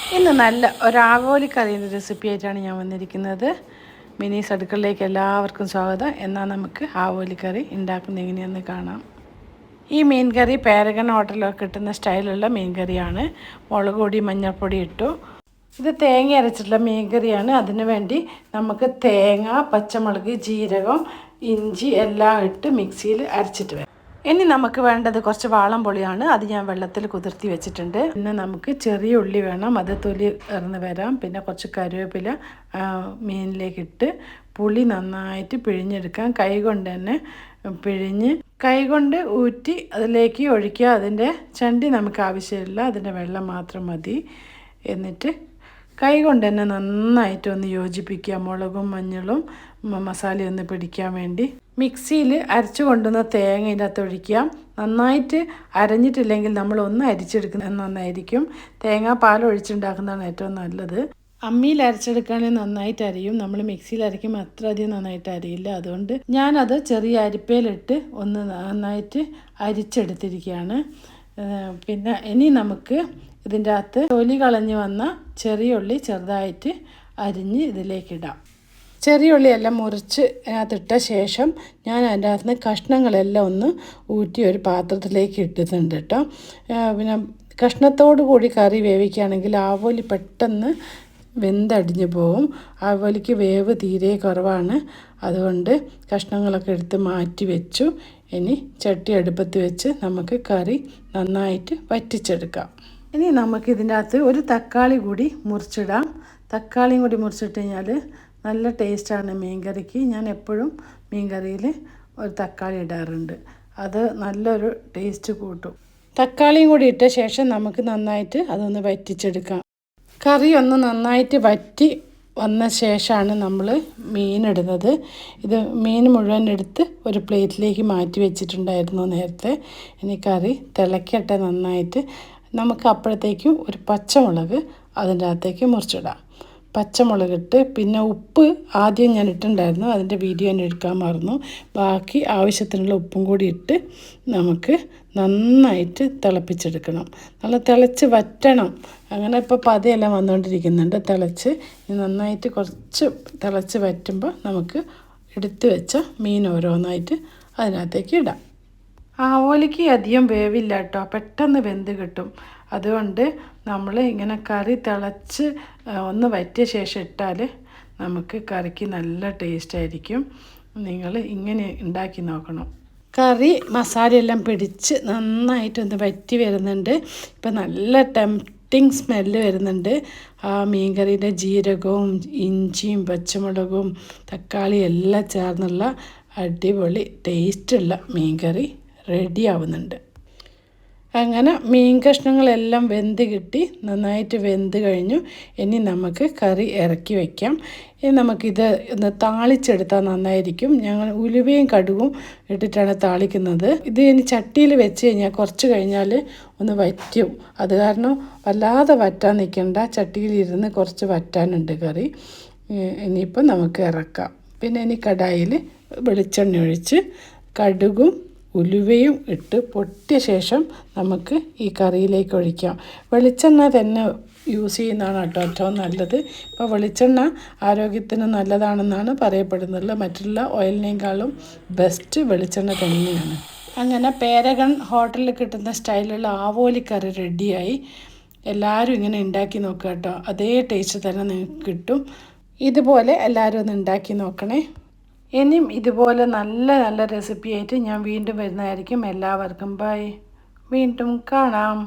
ഇന്ന് നല്ല ഒരാവോലി കറിയുടെ റെസിപ്പി ആയിട്ടാണ് ഞാൻ വന്നിരിക്കുന്നത്. മിനീസ് അടുക്കളയിലേക്ക് എല്ലാവർക്കും സ്വാഗതം. എന്നാൽ നമുക്ക് ആവോലി കറി ഉണ്ടാക്കുന്നത് എങ്ങനെയെന്ന് കാണാം. ഈ മീൻ കറി പേരഗൺ ഹോട്ടലിലൊക്കെ കിട്ടുന്ന സ്റ്റൈലുള്ള മീൻ കറിയാണ്. മുളക് പൊടി മഞ്ഞൾപ്പൊടി ഇട്ടു. ഇത് തേങ്ങ അരച്ചിട്ടുള്ള മീൻ കറിയാണ്. അതിനു വേണ്ടി നമുക്ക് തേങ്ങ, പച്ചമുളക്, ജീരകം, ഇഞ്ചി എല്ലാം ഇട്ട് മിക്സിയിൽ അരച്ചിട്ട് വരാം. ഇനി നമുക്ക് വേണ്ടത് കുറച്ച് വാളംപുളിയാണ്. അത് ഞാൻ വെള്ളത്തിൽ കുതിർത്തി വെച്ചിട്ടുണ്ട്. പിന്നെ നമുക്ക് ചെറിയ ഉള്ളി വേണം, അത് തൊലി ഇറന്ന് വരാം. പിന്നെ കുറച്ച് കറിവേപ്പില മീനിലേക്കിട്ട് പുളി നന്നായിട്ട് പിഴിഞ്ഞെടുക്കാം. കൈ കൊണ്ട് തന്നെ പിഴിഞ്ഞ് കൈ കൊണ്ട് ഊറ്റി അതിലേക്ക് ഒഴിക്കുക. അതിൻ്റെ ചണ്ടി നമുക്ക് ആവശ്യമില്ല, അതിൻ്റെ വെള്ളം മാത്രം മതി. എന്നിട്ട് കൈ കൊണ്ട് തന്നെ നന്നായിട്ടൊന്ന് യോജിപ്പിക്കുക. മുളകും മഞ്ഞളും മസാലയൊന്ന് പിടിക്കാൻ വേണ്ടി മിക്സിയിൽ അരച്ചു കൊണ്ടുവന്ന തേങ്ങ ഇതിനകത്ത് ഒഴിക്കുക. നന്നായിട്ട് അരഞ്ഞിട്ടില്ലെങ്കിൽ നമ്മളൊന്ന് അരിച്ചെടുക്കുന്നത് നന്നായിരിക്കും. തേങ്ങാപ്പാൽ ഒഴിച്ചുണ്ടാക്കുന്നതാണ് ഏറ്റവും നല്ലത്. അമ്മിയിൽ അരച്ചെടുക്കുകയാണെങ്കിൽ നന്നായിട്ട് അരിയും. നമ്മൾ മിക്സിയിൽ അരയ്ക്കുമ്പോൾ അത്ര അധികം നന്നായിട്ട് അരിയില്ല. അതുകൊണ്ട് ഞാനത് ചെറിയ അരിപ്പയിലിട്ട് ഒന്ന് നന്നായിട്ട് അരിച്ചെടുത്തിരിക്കുകയാണ്. പിന്നെ ഇനി നമുക്ക് ഇതിൻ്റെ അകത്ത് തൊലി കളഞ്ഞ് വന്ന ചെറിയ ഉള്ളി ചെറുതായിട്ട് അരിഞ്ഞ് ഇതിലേക്കിടാം. ചെറിയ ഉള്ളിയെല്ലാം മുറിച്ച് അതിനകത്തിട്ട ശേഷം ഞാൻ അതിൻ്റെ അകത്ത് നിന്ന് കഷ്ണങ്ങളെല്ലാം ഒന്ന് ഊറ്റി ഒരു പാത്രത്തിലേക്ക് ഇട്ടിട്ടുണ്ട് കേട്ടോ. പിന്നെ കഷ്ണത്തോടു കൂടി കറി വേവിക്കുകയാണെങ്കിൽ ആവോലി പെട്ടെന്ന് വെന്തടിഞ്ഞ് പോകും. ആവോലിക്ക് വേവ് തീരെ കുറവാണ്. അതുകൊണ്ട് കഷ്ണങ്ങളൊക്കെ എടുത്ത് മാറ്റി വെച്ചു. ഇനി ചട്ടി അടുപ്പത്ത് വെച്ച് നമുക്ക് കറി നന്നായിട്ട് വറ്റിച്ചെടുക്കാം. ഇനി നമുക്കിതിൻ്റെ അകത്ത് ഒരു തക്കാളി കൂടി മുറിച്ചിടാം. തക്കാളിയും കൂടി മുറിച്ചിട്ട് കഴിഞ്ഞാൽ നല്ല ടേസ്റ്റാണ് മീൻ കറിക്ക്. ഞാൻ എപ്പോഴും മീൻ കറിയിൽ ഒരു തക്കാളി ഇടാറുണ്ട്. അത് നല്ലൊരു ടേസ്റ്റ് കൂട്ടും. തക്കാളിയും കൂടി ഇട്ട ശേഷം നമുക്ക് നന്നായിട്ട് അതൊന്ന് വറ്റിച്ചെടുക്കാം. കറി ഒന്ന് നന്നായിട്ട് വറ്റി വന്ന ശേഷമാണ് നമ്മൾ മീനിടുന്നത്. ഇത് മീൻ മുഴുവൻ എടുത്ത് ഒരു പ്ലേറ്റിലേക്ക് മാറ്റി വെച്ചിട്ടുണ്ടായിരുന്നു നേരത്തെ. ഇനി കറി തിളക്കട്ടെ നന്നായിട്ട്. നമുക്ക് അപ്പോഴത്തേക്കും ഒരു പച്ചമുളക് അതിൻ്റെ അകത്തേക്ക് മുറിച്ചിടാം. പച്ചമുളകിട്ട് പിന്നെ ഉപ്പ് ആദ്യം ഞാൻ ഇട്ടിട്ടുണ്ടായിരുന്നു, അതിൻ്റെ വീഡിയോ ഞാൻ എടുക്കാൻ മറന്നു. ബാക്കി ആവശ്യത്തിനുള്ള ഉപ്പും കൂടി ഇട്ട് നമുക്ക് നന്നായിട്ട് തിളപ്പിച്ചെടുക്കണം. നല്ല തിളച്ച് വറ്റണം. അങ്ങനെ ഇപ്പോൾ പതയെല്ലാം വന്നുകൊണ്ടിരിക്കുന്നുണ്ട്. തിളച്ച് നന്നായിട്ട് കുറച്ച് തിളച്ച് വറ്റുമ്പോൾ നമുക്ക് എടുത്ത് വെച്ച മീൻ ഓരോന്നായിട്ട് അതിനകത്തേക്ക് ഇടാം. ആവോലിക്ക് അധികം വേവില്ല കേട്ടോ, പെട്ടെന്ന് വെന്ത് കിട്ടും. അതുകൊണ്ട് നമ്മൾ ഇങ്ങനെ കറി തിളച്ച് ഒന്ന് വറ്റിയ ശേഷം ഇട്ടാൽ നമുക്ക് കറിക്ക് നല്ല ടേസ്റ്റ് ആയിരിക്കും. നിങ്ങൾ ഇങ്ങനെ ഉണ്ടാക്കി നോക്കണം. കറി മസാലയെല്ലാം പിടിച്ച് നന്നായിട്ടൊന്ന് വറ്റി വരുന്നുണ്ട്. ഇപ്പം നല്ല ടെംപ്റ്റിങ് സ്മെല്ല് വരുന്നുണ്ട്. ആ മീൻ കറിയുടെ ജീരകവും ഇഞ്ചിയും പച്ചമുളകും തക്കാളിയും എല്ലാം ചേർന്നുള്ള അടിപൊളി ടേസ്റ്റുള്ള മീൻ കറി റെഡി ആവുന്നുണ്ട്. അങ്ങനെ മീൻ കഷ്ണങ്ങളെല്ലാം വെന്ത് കിട്ടി, നന്നായിട്ട് വെന്ത് കഴിഞ്ഞു. ഇനി നമുക്ക് കറി ഇറക്കി വയ്ക്കാം. ഇനി നമുക്കിത് ഒന്ന് താളിച്ചെടുത്താൽ നന്നായിരിക്കും. ഞങ്ങൾ ഉലുവയും കടുകും ഇട്ടിട്ടാണ് താളിക്കുന്നത്. ഇത് ഇനി ചട്ടിയിൽ വെച്ച് കഴിഞ്ഞാൽ കുറച്ച് കഴിഞ്ഞാൽ ഒന്ന് വറ്റും. അത് കാരണം വല്ലാതെ വറ്റാൻ നിൽക്കണ്ട. ചട്ടിയിലിരുന്ന് കുറച്ച് വറ്റാനുണ്ട് കറി. ഇനിയിപ്പം നമുക്ക് ഇറക്കാം. പിന്നെ ഇനി കടായിൽ വെളിച്ചെണ്ണ ഒഴിച്ച് കടുകും ഉലുവയും ഇട്ട് പൊട്ടിയ ശേഷം നമുക്ക് ഈ കറിയിലേക്ക് ഒഴിക്കാം. വെളിച്ചെണ്ണ തന്നെ യൂസ് ചെയ്യുന്നതാണ് കേട്ടോ ഏറ്റവും നല്ലത്. ഇപ്പോൾ വെളിച്ചെണ്ണ ആരോഗ്യത്തിന് നല്ലതാണെന്നാണ് പറയപ്പെടുന്നത്. മറ്റുള്ള ഓയിലിനേക്കാളും ബെസ്റ്റ് വെളിച്ചെണ്ണ തന്നെയാണ്. അങ്ങനെ പേരഗൺ ഹോട്ടലിൽ കിട്ടുന്ന സ്റ്റൈലുള്ള ആവോലി കറി റെഡിയായി. എല്ലാവരും ഇങ്ങനെ ഉണ്ടാക്കി നോക്കുക കേട്ടോ. അതേ ടേസ്റ്റ് തന്നെ നിങ്ങൾക്ക് കിട്ടും. ഇതുപോലെ എല്ലാവരും ഒന്ന് ഉണ്ടാക്കി നോക്കണേ. ഇനിയും ഇതുപോലെ നല്ല നല്ല റെസിപ്പി ആയിട്ട് ഞാൻ വീണ്ടും വരുന്നതായിരിക്കും. എല്ലാവർക്കും ബൈ. വീണ്ടും കാണാം.